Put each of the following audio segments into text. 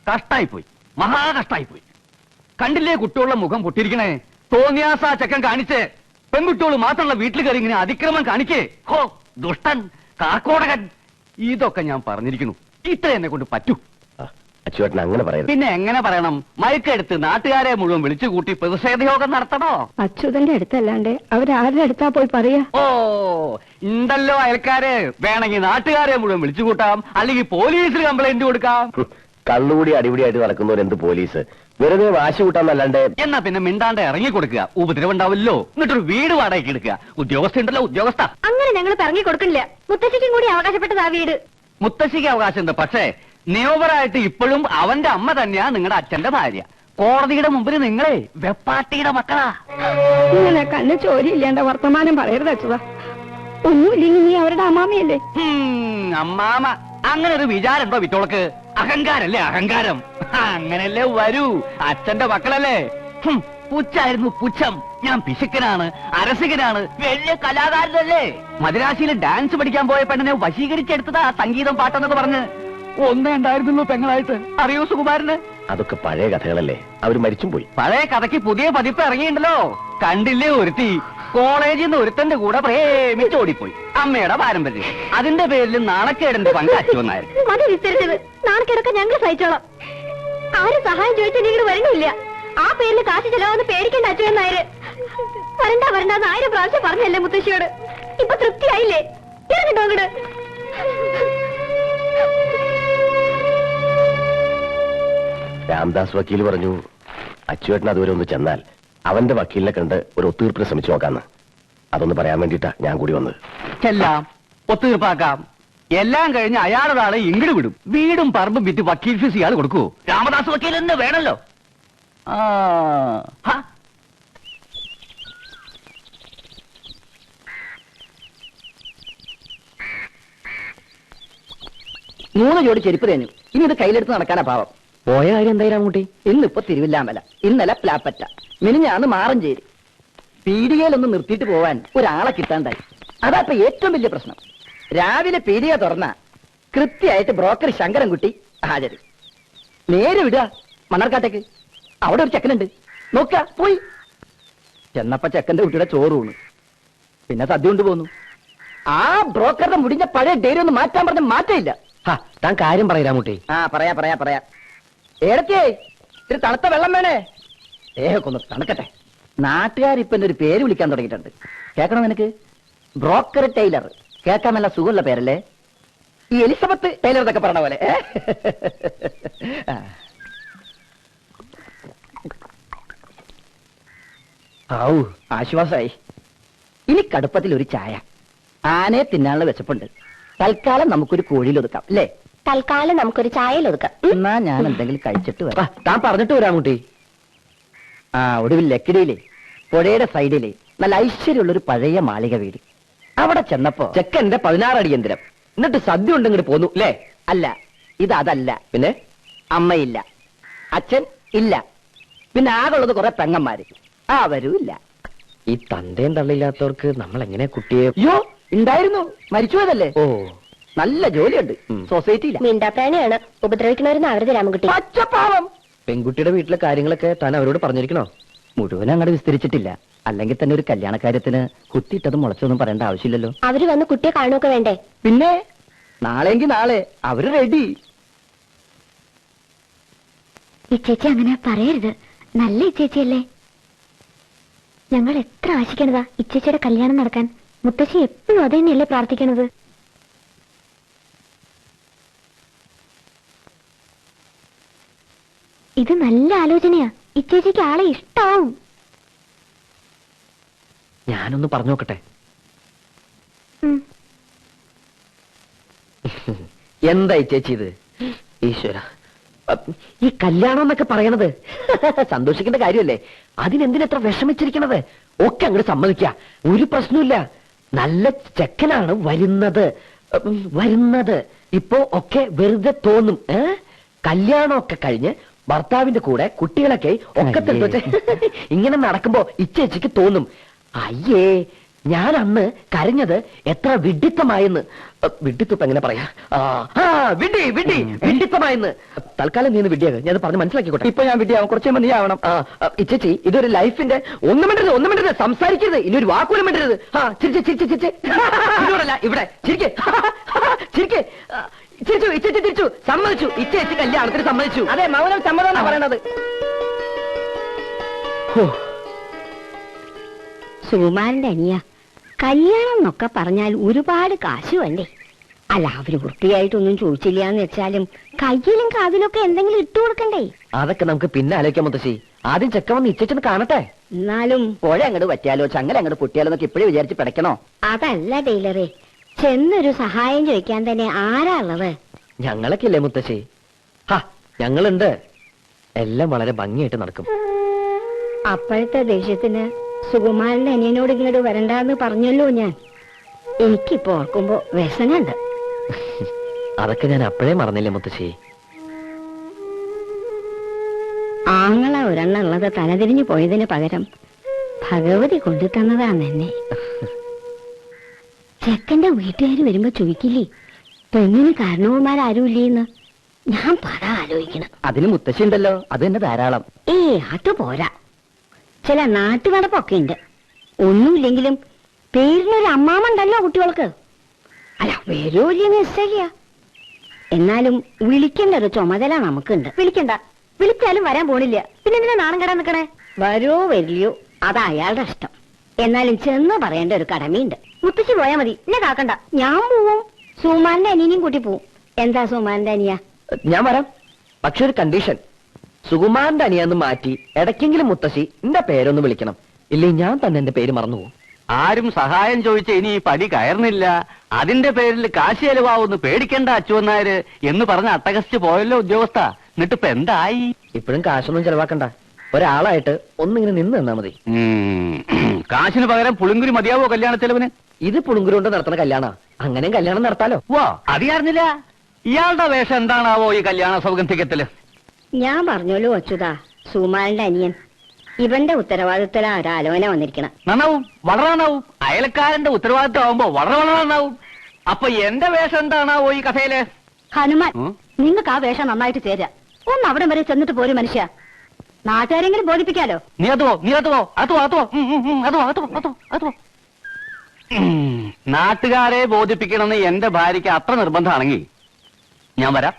കഷ്ടായിപ്പോയി, മഹാകഷ്ടായിപ്പോയി. കണ്ടില്ലേ കുട്ടികളുടെ മുഖം പൊട്ടിരിക്കണേ? തോന്നിയാസ ചെക്കൻ കാണിച്ചേ. പെൺകുട്ടികൾ മാത്രമുള്ള വീട്ടിൽ കയറി ഇങ്ങനെ അതിക്രമം കാണിക്കേ. ഹോ ദുഷ്ടൻ, കാക്കോടകൻ. ഇതൊക്കെ ഞാൻ പറഞ്ഞിരിക്കുന്നു. ഇത്ര എന്നെ കൊണ്ട് പറ്റൂ. അച്ചുവേട്ടൻ അങ്ങനെ പറയുന്നത്. പിന്നെ എങ്ങനെ പറയണം? മയക്കെടുത്ത് നാട്ടുകാരെ മുഴുവൻ വിളിച്ചു കൂട്ടി പ്രതിഷേധ യോഗം നടത്തണോ? അച്യുതന്റെ അടുത്തല്ലാണ്ട് അവരാരുടെ അടുത്താ പോയി പറയാ? ഓ ഉണ്ടല്ലോ അയൽക്കാര്. വേണമെങ്കിൽ നാട്ടുകാരെ മുഴുവൻ വിളിച്ചു കൂട്ടാം, അല്ലെങ്കിൽ പോലീസിൽ കംപ്ലൈന്റ് കൊടുക്കാം. കള്ളുകൂടി അടിപിടിയായിട്ട് നടക്കുന്നവരെന്ത് പോലീസ്? വെറുതെ വാശി കൂട്ടാന്നല്ലാണ്ട്. എന്നാ പിന്നെ മിണ്ടാണ്ട് ഇറങ്ങി കൊടുക്കുക. ഉപദ്രവം ഉണ്ടാവില്ലോ. എന്നിട്ടൊരു വീട് വാടകയ്ക്ക് എടുക്കുക. ഉദ്യോഗസ്ഥ ഉണ്ടല്ലോ, ഉദ്യോഗസ്ഥ. അങ്ങനെ ഞങ്ങൾ ഇറങ്ങി കൊടുക്കില്ല. മുത്തശ്ശിക്കും കൂടി അവകാശപ്പെട്ടതാ വീട്. മുത്തശ്ശിക്ക് അവകാശമുണ്ട്. പക്ഷേ നിയമപരമായിട്ട് ഇപ്പോഴും അവന്റെ അമ്മ തന്നെയാ നിങ്ങളുടെ അച്ഛന്റെ ഭാര്യ. കോടതിയുടെ മുമ്പിൽ നിങ്ങളെ വെപ്പാട്ടിയുടെ മക്കളാ. ഇങ്ങനെ കണ്ണ് ചോരിയില്ലാണ്ട വർത്തമാനം പറയരുത് അച്യുത. ഒന്നുമില്ലെങ്കിൽ നീ അവരുടെ അമ്മാമിയല്ലേ? അമ്മാമ അങ്ങനെ ഒരു വിചാരമുണ്ടോ വിറ്റോളക്ക്? അഹങ്കാരല്ലേ അഹങ്കാരം. അങ്ങനല്ലേ വരൂ. അച്ഛന്റെ മക്കളല്ലേ. പുച്ഛായിരുന്നു പുച്ഛം. ഞാൻ പിശുക്കനാണ്, അരസികനാണ്, വലിയ കലാകാരനല്ലേ. മദ്രാശിയിൽ ഡാൻസ് പഠിക്കാൻ പോയ പെണ്ണിനെ വശീകരിച്ചെടുത്തതാ സംഗീതം പാട്ടെന്നൊക്കെ പറഞ്ഞ്. ഒന്നേ ഉണ്ടായിരുന്നുള്ളൂ പെങ്ങളായിട്ട്. അറിയോ സുകുമാരന്? അതൊക്കെ പഴയ കഥകളല്ലേ, അവര് മരിച്ചും പോയി. പഴയ കഥയ്ക്ക് പുതിയ പതിപ്പ് ഇറങ്ങിയിട്ടുണ്ടല്ലോ. കണ്ടില്ലേ ഒരുത്തി കോളേജിൽ നിന്ന് ഒരുത്തന്റെ കൂടെ പ്രേമിച്ചോടിപ്പോയി. അമ്മയുടെ പാരമ്പര്യം. അതിന്റെ പേരിൽ നാണക്കേടിന്റെ പങ്ക് അച്ചുവന്നായിരുന്നു. മതി വിസ്തരിച്ചത്. നാണക്കേടൊക്കെ ഞങ്ങൾ സഹിച്ചോളാം. ആരും സഹായം ചോദിച്ചാൽ നിങ്ങൾ വരണില്ല. ആ പേരിൽ കാശ് ചെലവാന്ന് പേടിക്കേണ്ട അച്ചുവന്നായര്. വരണ്ട വരണ്ടെന്ന് 1000 പ്രാവശ്യം പറഞ്ഞല്ലേ മുത്തശ്ശിയോട്. ഇപ്പൊ തൃപ്തിയായില്ലേ? ഇറങ്ങിട്ടോ അങ്ങട്. രാംദാസ് വക്കീൽ പറഞ്ഞു അച്ചുവേട്ടൻ അതുവരെ ഒന്ന് ചെന്നാൽ അവന്റെ വക്കീലിനെ കണ്ട് ഒരു ഒത്തുതീർപ്പിന് ശ്രമിച്ചു നോക്കാന്ന്. അതൊന്ന് പറയാൻ വേണ്ടിട്ടാ ഞാൻ കൂടി വന്നത്. ചെല്ലാം, ഒത്തുതീർപ്പാക്കാം. എല്ലാം കഴിഞ്ഞ് അയാളുടെ ആളെ ഇങ്ങട് വിടും. വീടും പറമ്പും വിറ്റ് വക്കീൽ ഫീസ് ഇയാൾ കൊടുക്കൂ. രാമദാസ് വക്കീൽ തന്നെ വേണല്ലോ. മൂന്ന് ജോഡി ചെരുപ്പ് തേഞ്ഞു. ഇനി ഇത് കയ്യിലെടുത്ത് നടക്കാനാ പാവം. പോയ കാര്യം എന്തായാലും കൂട്ടി? ഇന്നിപ്പോ തിരുവില്ലാമല, ഇന്നലെ പ്ലാപ്പറ്റ, മിനിഞ്ഞാന്ന് മാറഞ്ചേരി. പീടികയിലൊന്ന് നിർത്തിയിട്ട് പോവാൻ ഒരാളെ കിട്ടാണ്ടായി. അതാപ്പൊ ഏറ്റവും വലിയ പ്രശ്നം. രാവിലെ പീടിക തുറന്ന കൃത്യമായിട്ട് ബ്രോക്കർ ശങ്കരൻകുട്ടി ഹാജര്. നേരെ വിടുക മണ്ണാർക്കാട്ടേക്ക്. അവിടെ ഒരു ചെക്കനുണ്ട്, നോക്ക പോയി. ചെന്നപ്പോ ചെക്കന്റെ കുട്ടിയുടെ ചോറ് ഊണ്, പിന്നെ സദ്യ കൊണ്ട് പോന്നു. ആ ബ്രോക്കറുടെ മുടിഞ്ഞ പഴയ ഡെയിലി ഒന്ന് മാറ്റാൻ പറഞ്ഞ മാറ്റമില്ല. താൻ കാര്യം പറയാ മുട്ടി. പറയാ ഏടത്തിയേ, ഇത്തിരി തണുത്ത വെള്ളം വേണേ. ദേഹക്കൊന്ന് തണുക്കട്ടെ. നാട്ടുകാരിപ്പൊ എന്റെ ഒരു പേര് വിളിക്കാൻ തുടങ്ങിയിട്ടുണ്ട്. കേൾക്കണോ നിനക്ക്? Broker tailor. കേൾക്കാൻ നല്ല സുഖമുള്ള പേരല്ലേ? ഈ എലിസബത്ത് ടൈലർ എന്നൊക്കെ പറഞ്ഞ പോലെ. ആശ്വാസമായി. ഇനി കടുപ്പത്തിൽ ഒരു ചായ. ആനയെ തിന്നാനുള്ള വിശപ്പുണ്ട്. തൽക്കാലം നമുക്കൊരു കോഴിയിൽ ഒതുക്കാം അല്ലേ? തൽക്കാലം നമുക്കൊരു ചായയിൽ ഒതുക്കാം. എന്നാ ഞാൻ എന്തെങ്കിലും കഴിച്ചിട്ട് വരാം. താൻ പറഞ്ഞിട്ട് വരാം കുട്ടി. ഒടുവിൽ ലക്കിടിയിലെ പുഴയുടെ സൈഡിലെ നല്ല ഐശ്വര്യമുള്ളൊരു പഴയ മാളിക വീട്. അവിടെ ചെന്നപ്പോ ചെക്കന്റെ 16 അടി യന്ത്രം. എന്നിട്ട് സദ്യ ഉണ്ടെങ്കിൽ പോന്നു അല്ലേ? അല്ല, അതല്ല. പിന്നെ അമ്മയില്ല, അച്ഛൻ ഇല്ല, പിന്നെ ആകുള്ളത് കുറെ പെങ്ങന്മാര്. അവരും ഇല്ല. ഈ തന്തയും തള്ളില്ലാത്തവർക്ക് നമ്മൾ എങ്ങനെ കുട്ടിയെ? അയ്യോ, ഉണ്ടായിരുന്നു, മരിച്ചുപോയതല്ലേ. ഓ, നല്ല ജോലിയുണ്ട് സൊസൈറ്റിയില്ല. മിണ്ടാപ്രാണിയാണ്, ഉപദ്രവിക്കണവരെന്ന് അവരുടെ രാമൻകുട്ടി. പച്ചപ്പാവം. പെൺകുട്ടിയുടെ വീട്ടിലെ കാര്യങ്ങളൊക്കെ താൻ അവരോട് പറഞ്ഞിരിക്കണോ? മുഴുവൻ അങ്ങോട്ട് വിസ്തരിച്ചിട്ടില്ല. അല്ലെങ്കിൽ തന്നെ ഒരു കല്യാണക്കാര്യത്തിന് കുത്തിയിട്ടതും മുളച്ചൊന്നും പറയേണ്ട ആവശ്യമില്ലല്ലോ. അവര് വന്ന് കുട്ടിയെ കാണുകയൊക്കെ വേണ്ടേ? പിന്നെ നാളെങ്കിൽ നാളെ അവര് റെഡി. ഇച്ചേച്ചി അങ്ങനെ പറയരുത്. നല്ല ഇച്ചേച്ചിയല്ലേ? ഞങ്ങൾ എത്ര ആശിക്കണതാ ഇച്ചേച്ചിയുടെ കല്യാണം നടക്കാൻ. മുത്തശ്ശി എപ്പോഴും അത് തന്നെയല്ലേ പ്രാർത്ഥിക്കണത്. ഇത് നല്ല ആലോചനയാ. ഇച്ചേച്ചിക്ക് ആളെ ഇഷ്ടാവും. ഞാനൊന്ന് പറഞ്ഞു നോക്കട്ടെ. എന്തായി ചേച്ചി ഇത്? ഈശ്വര, ഈ കല്യാണം എന്നൊക്കെ പറയണത് സന്തോഷിക്കേണ്ട കാര്യമല്ലേ? അതിനെന്തിനെത്ര വിഷമിച്ചിരിക്കണത്? ഒക്കെ അങ്ങോട്ട് സമ്മതിക്ക, ഒരു പ്രശ്നമില്ല. നല്ല ചെക്കനാണ് വരുന്നത്. ഇപ്പോ ഒക്കെ വെറുതെ തോന്നും. കല്യാണമൊക്കെ കഴിഞ്ഞ് ഭർത്താവിന്റെ കൂടെ കുട്ടികളൊക്കെ ഒക്കെ ഇങ്ങനെ നടക്കുമ്പോ ഇച്ചേച്ചിക്ക് തോന്നും, അയ്യേ ഞാൻ അന്ന് കരഞ്ഞത് എത്ര വിഡിത്തമായെന്ന്. വിഡിത്തം എങ്ങനെ പറയാ? വിഡിത്തമായെന്ന്. തൽക്കാലം നീ വിഡിയാ, ഞാൻ പറഞ്ഞ് മനസ്സിലാക്കിക്കോട്ടെ. ഇപ്പൊ ഞാൻ വിഡിയാവും, കുറച്ച് നീ ആവണം. ഇച്ചേച്ചി, ഇതൊരു ലൈഫിന്റെ ഒന്നും മിണ്ടരുത്, സംസാരിക്കരുത്, ഇനി ഒരു വാക്കുപോലും മിണ്ടരുത്. ഇതോടല്ല ഇവിടെ ചിരിക്കേ ചിരിച്ചു. ഇച്ചേച്ചി തിരിച്ചു, സമ്മതിച്ചു. ഇച്ചേച്ചി കല്യാണത്തിന് സമ്മതിച്ചു. അതെ, മൗനം സമ്മതം എന്നാ പറയണത്. സുകുമാരന്റെ അനിയ, കല്യാണം എന്നൊക്കെ പറഞ്ഞാൽ ഒരുപാട് കാശ് വേണ്ടേ? അല്ല, അവര് വൃത്തിയായിട്ടൊന്നും ചോദിച്ചില്ല എന്ന് വെച്ചാലും കയ്യിലും കാതിലൊക്കെ എന്തെങ്കിലും ഇട്ടു കൊടുക്കണ്ടേ? അതൊക്കെ നമുക്ക് പിന്നെ ആലോചിക്കാൻ മുത്തശ്ശി. ആദ്യം ചെക്കൻ വന്ന് ഇച്ചേച്ചൊന്ന് കാണട്ടെ. എന്നാലും പുഴ അങ്ങോട്ട് പറ്റിയാലോ ചങ്ങല അങ്ങോട്ട് പൊട്ടിയാലോ എന്നൊക്കെ ഇപ്പോഴേ വിചാരിച്ച് പിടയ്ക്കണോ? അതല്ല ടൈലറെ, ചെന്നൊരു സഹായം ചോദിക്കാൻ തന്നെ ആരാ ഉള്ളത്? ഞങ്ങളൊക്കെ ഇല്ലേ മുത്തശ്ശി? ഞങ്ങളുണ്ട്. എല്ലാം വളരെ ഭംഗിയായിട്ട് നടക്കും. അപ്പോഴത്തെ ദേഷ്യത്തിന് സുകുമാരന്റെ അനിയനോട് ഇങ്ങോട്ട് വരണ്ടെന്ന് പറഞ്ഞല്ലോ ഞാൻ. എനിക്കിപ്പോ ഓർക്കുമ്പോ വ്യസനുണ്ട്. അതൊക്കെ ഞാൻ അപ്പോഴേ മറന്നില്ലേ മുത്തശ്ശി? ആങ്ങള ഒരെണ്ണം ഉള്ളത് തലതിരിഞ്ഞു പോയതിന് പകരം ഭഗവതി കൊണ്ടു തന്നതാണ് എന്നെ. ചെക്കന്റെ വീട്ടുകാര് വരുമ്പോ ചോദിക്കില്ലേ പെണ്ണിന് കാരണവന്മാരാരും ഇല്ലേന്ന്? ഞാൻ പറ ആലോചിക്കണം. അതിന് മുത്തശ്ശി ഉണ്ടല്ലോ, അത് തന്നെ ധാരാളം. അത് പോരാ, ചില നാട്ടുനടപ്പൊക്കെ ഉണ്ട്. ഒന്നുമില്ലെങ്കിലും പേരിനൊരു അമ്മാമുണ്ടല്ലോ കുട്ടികൾക്ക്. അല്ല, വരൂല്ലേ നിശ്ചയ. എന്നാലും വിളിക്കേണ്ട ഒരു ചുമതല നമുക്കുണ്ട്. വിളിച്ചാലും വരാൻ പോണില്ല, പിന്നെ എന്തിനാ നാണം കെടാൻ നിൽക്കണേ? വരോ വരില്ലയോ അത് അയാളുടെ ഇഷ്ടം. എന്നാലും ചെന്ന് പറയേണ്ട ഒരു കടമയുണ്ട്. മുത്തശ്ശി പോയാ മതി, എന്നെ കാക്കണ്ട. ഞാൻ പോവും, സുമാന്റെ അനിയനെയും കൂട്ടി പോവും. എന്താ സുമാന്റെ അനിയ? ഞാൻ വരാം, പക്ഷെ ഒരു കണ്ടീഷൻ. സുകുമാരന്റെ അനിയാന്ന് മാറ്റി ഇടയ്ക്കെങ്കിലും മുത്തശ്ശി എന്റെ പേരൊന്ന് വിളിക്കണം. ഇല്ലേ ഞാൻ തന്നെ എന്റെ പേര് മറന്നുപോകും. ആരും സഹായം ചോദിച്ച ഇനി ഈ പടി കയറുന്നില്ല, അതിന്റെ പേരിൽ കാശ് ചെലവാവുന്ന് പേടിക്കണ്ട അച്ചുവന്നാര് എന്ന് പറഞ്ഞ് അട്ടകസിച്ച് പോയല്ലോ ഉദ്യോഗസ്ഥ. എന്നിട്ടിപ്പ എന്തായി? ഇപ്പോഴും കാശൊന്നും ചെലവാക്കണ്ട, ഒരാളായിട്ട് ഒന്നിങ്ങനെ നിന്ന് തന്നാ മതി. കാശിന് പകരം പുളിങ്കുരി മതിയാവോ കല്യാണ ചെലവിന്? ഇത് പുളുങ്കുരു കൊണ്ട് നടത്തുന്ന കല്യാണ, അങ്ങനെയും കല്യാണം നടത്താലോ. വാ, അറിയാറില്ല. ഇയാളുടെ വേഷം എന്താണാവോ ഈ കല്യാണ സൗഗന്ധികത്തില്? ഞാൻ പറഞ്ഞോളൂ അച്യുതാ, സുമാരന്റെ അനിയൻ. ഇവന്റെ ഉത്തരവാദിത്തല ഒരാലോചന വന്നിരിക്കണം. നന്നാവും, വളരെ നന്നാവും. അയൽക്കാരന്റെ ഉത്തരവാദിത്തം ആവുമ്പോ വളരെ വളരെ നന്നാവും. അപ്പൊ എന്റെ വേഷം എന്താണാവോ ഈ കഥയില്? ഹനുമാൻ, നിങ്ങൾക്ക് ആ വേഷം നന്നായിട്ട് ചേരാ. ഒന്ന് അവിടെ വരെ ചെന്നിട്ട് പോരും മനുഷ്യ. നാട്ടുകാരെങ്കിലും ബോധിപ്പിക്കാലോ. നീ നാട്ടുകാരെ ബോധിപ്പിക്കണമെന്ന് എന്റെ ഭാര്യയ്ക്ക് അത്ര നിർബന്ധമാണെങ്കിൽ ഞാൻ വരാം.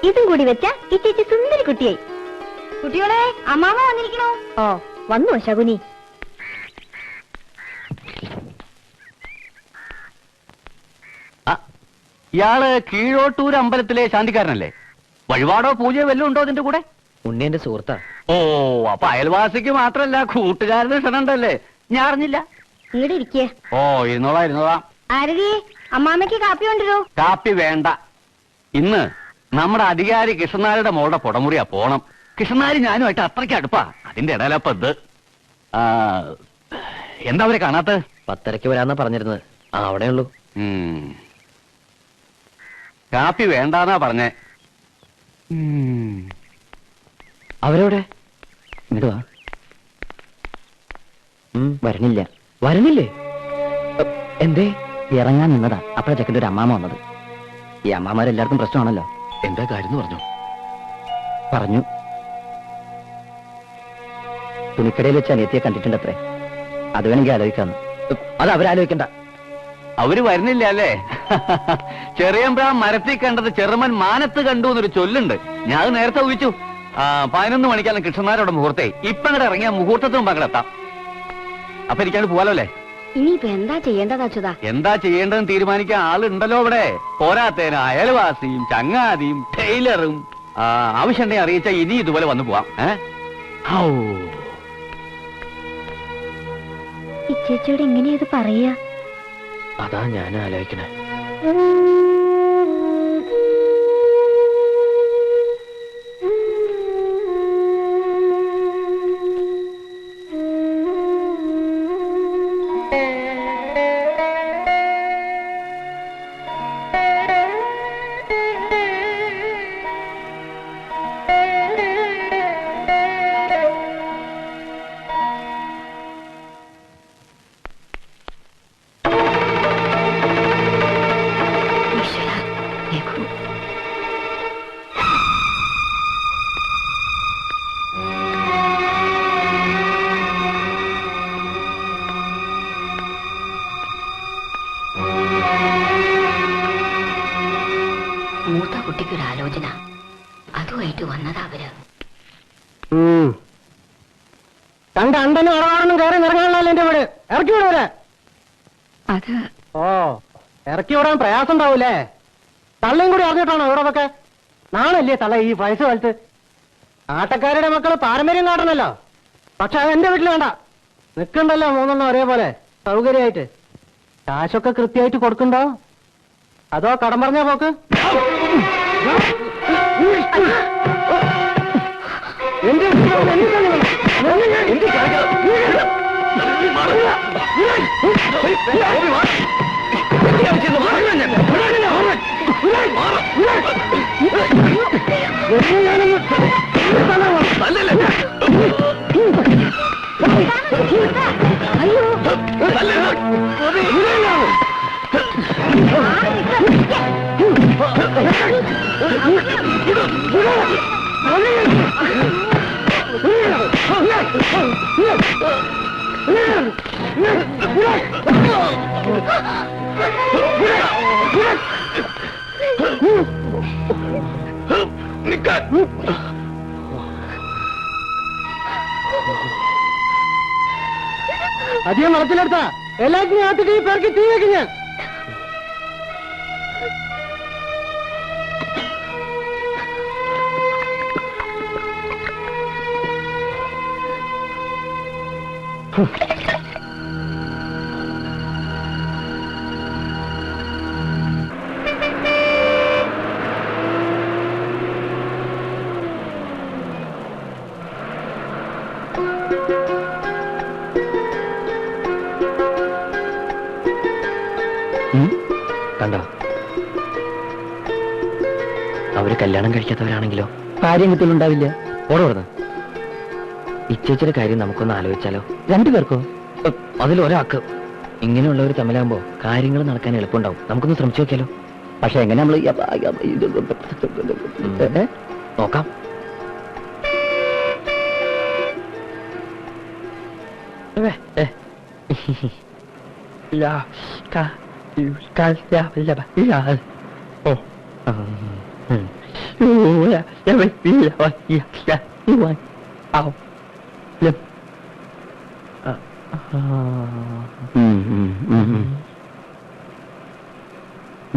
ഇതും കൂടി വെച്ച ഈ ചേച്ചി സുന്ദരി കുട്ടിയായി. കുട്ടികളെ, അമ്മാമ വന്നിരിക്കണോ? ഓ, വന്നു ശകുനി. ഇയാള് കീഴോട്ടൂർ അമ്പലത്തിലെ ശാന്തിക്കാരനല്ലേ? വഴിപാടോ പൂജയോ വല്ലതും ഉണ്ടോ അതിന്റെ കൂടെ? ഉണ്ണിയന്റെ സുഹൃത്താ. ഓ, അപ്പൊ അയൽവാസിക്ക് മാത്രല്ല കൂട്ടുകാരന് ക്ഷണുണ്ടല്ലേ? ഞാൻ അറിഞ്ഞില്ല. ഇങ്ങോട്ട് ഇരിക്കേ. ഓ, ഇരുന്നോളാം. ആരതി, അമ്മാമയ്ക്ക് കാപ്പി കൊണ്ടുവരോ? കാപ്പി വേണ്ട. ഇന്ന് നമ്മുടെ അധികാരി കൃഷ്ണനാരുടെ മോളുടെ പുടമുറിയാ പോണം. കൃഷ്ണനാരി ഞാനുമായിട്ട് അത്രയ്ക്ക് അടുപ്പാ. അതിന്റെ ഇടയിലപ്പ ഇത്. എന്താ അവരെ കാണാത്ത? 10:30 വരാന്നാ പറഞ്ഞിരുന്നത്. അവിടെയുള്ളൂ. കാപ്പി വേണ്ടാന്നാ പറഞ്ഞേ. അവരോടെ ഇങ്ങോട്ട് വാ. വരണില്ലേ? എന്തേ? ഇറങ്ങാൻ നിന്നതാ. അപ്പഴാ ചെക്കൻ്റെ ഒരു അമ്മാമ വന്നത്. ഈ അമ്മാമാരെല്ലാവർക്കും പ്രശ്നമാണല്ലോ. എന്താ കാര്യം പറഞ്ഞു. തുണിക്കടയിൽ വെച്ച് അനിയത്തിയെ കണ്ടിട്ടുണ്ടത്രേ. അത് വേണമെങ്കിൽ ആലോചിക്കാന്ന്. അത് അവരാലോചിക്കണ്ട. അവര് വരുന്നില്ല അല്ലേ? ചെറിയമ്പ്രാൻ മരത്തിൽ കണ്ടത് ചെറുമൻ മാനത്ത് കണ്ടു എന്നൊരു ചൊല്ലുണ്ട്. ഞാൻ അത് നേരത്തെ ഊഹിച്ചു. 11 മണിക്കാണ് കൃഷ്ണനാരോടെ മുഹൂർത്തേ. ഇപ്പൊ അങ്ങോട്ട് ഇറങ്ങിയ മുഹൂർത്തത്തിന് പങ്കെടുത്താം. അപ്പൊ എനിക്കാണ് പോവാലോ അല്ലേ? ഇനിയിപ്പോ എന്താ ചെയ്യേണ്ടത് അച്യുതാ? എന്താ ചെയ്യേണ്ടതെന്ന് തീരുമാനിക്കാൻ ആളുണ്ടല്ലോ ഇവിടെ. പോരാത്തേന് അയൽവാസിയും ചങ്ങാതിയും ടൈലറും. ആവശ്യമുണ്ടെങ്കിൽ അറിയിച്ചാൽ ഇനി ഇതുപോലെ വന്നു പോവാം. ഈ ചേച്ചിയോട് എങ്ങനെയാ ഇത് പറയാ? അതാ ഞാൻ ആലോചിക്കണേ. കുട്ടിക്കൊരു ആലോചന, അതുമായിട്ട് വന്നതാ അവര്. കണ്ട അണ്ടനും അടവാണെന്നും കയറി നിറങ്ങാനല്ലോ എന്റെ വീട്. ഇറക്കി വിടൂലേ? അത് ഓ, ഇറക്കി വിടാൻ പ്രയാസം ഉണ്ടാവൂലേ? തള്ളയും കൂടി അറിഞ്ഞിട്ടാണോ ഇവിടൊക്കെ? നാണല്ലേ തള്ള ഈ വയസ്സ് കാലത്ത്? ആട്ടക്കാരുടെ മക്കള് പാരമ്പര്യം കാട്ടണല്ലോ. പക്ഷെ അത് എന്റെ വീട്ടിൽ വേണ്ട. നിക്കണ്ടല്ലോ മൂന്നെണ്ണം ഒരേപോലെ സൗകര്യമായിട്ട്. കാശൊക്കെ കൃത്യമായിട്ട് കൊടുക്കണ്ടോ അതോ കടം പറഞ്ഞാ പോക്ക്? എന്റെ അധികം മറച്ചിലെടുത്താ എല്ലാത്തിനും ആത്തിട്ട് ഈ പേർക്ക് തീ വയ്ക്കും ഞാൻ. കണ്ടോ, അവര് കല്യാണം കഴിക്കാത്തവരാണെങ്കിലോ കാര്യം കിട്ടലുണ്ടാവില്ല. ഓടോടുന്നു. ഇച്ചേച്ചിയുടെ കാര്യം നമുക്കൊന്ന് ആലോചിച്ചാലോ? രണ്ടുപേർക്കോ? അതിലൊരാൾക്ക്. ഇങ്ങനെയുള്ളവർ തമ്മിലാകുമ്പോ കാര്യങ്ങൾ നടക്കാൻ എളുപ്പമുണ്ടാവും. നമുക്കൊന്ന് ശ്രമിച്ചു നോക്കിയാലോ? പക്ഷെ എങ്ങനെ നമ്മള് നോക്കാം.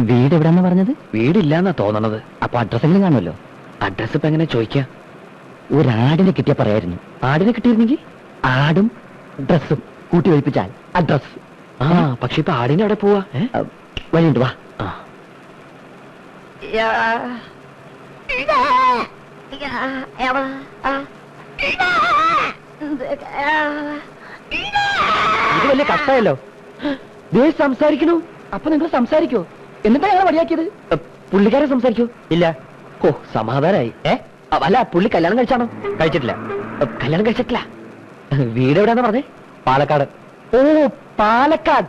വീട് എവിടെയാന്ന് പറഞ്ഞത്? വീടില്ലാന്നാ തോന്നണത്. അപ്പൊ അഡ്രസ്സെങ്കിലും കാണുമല്ലോ. അഡ്രസ് ഇപ്പൊ എങ്ങനെ ചോദിക്കാം? ഒരാടിനെ കിട്ടിയ പറയായിരുന്നു. ആടിനെ കിട്ടിയിരുന്നെങ്കിൽ ആടും ഡ്രസ്സും കൂട്ടി ഒഴിപ്പിച്ചാൽ അഡ്രസ്. ആ, പക്ഷെ ഇപ്പൊ ആടിനെ അവിടെ പോവാ. വഴിയുണ്ട്, വാ. ആ, ഇത് വലിയ കഷ്ടമല്ലോ. ദേ സംസാരിക്കണു. അപ്പൊ നിങ്ങൾ സംസാരിക്കോ? എന്നിട്ടാ ഞങ്ങളെ വഴിയാക്കിയത്? പുള്ളിക്കാരെ സംസാരിക്കൂ? ഇല്ല. ഓ, സമാധാനായി. അല്ല, പുള്ളി കല്യാണം കഴിച്ചാണോ? കഴിച്ചിട്ടില്ല. കല്യാണം കഴിച്ചിട്ടില്ല. വീട് എവിടെയാന്ന് പറഞ്ഞേ? പാലക്കാട്. ഓ, പാലക്കാട്.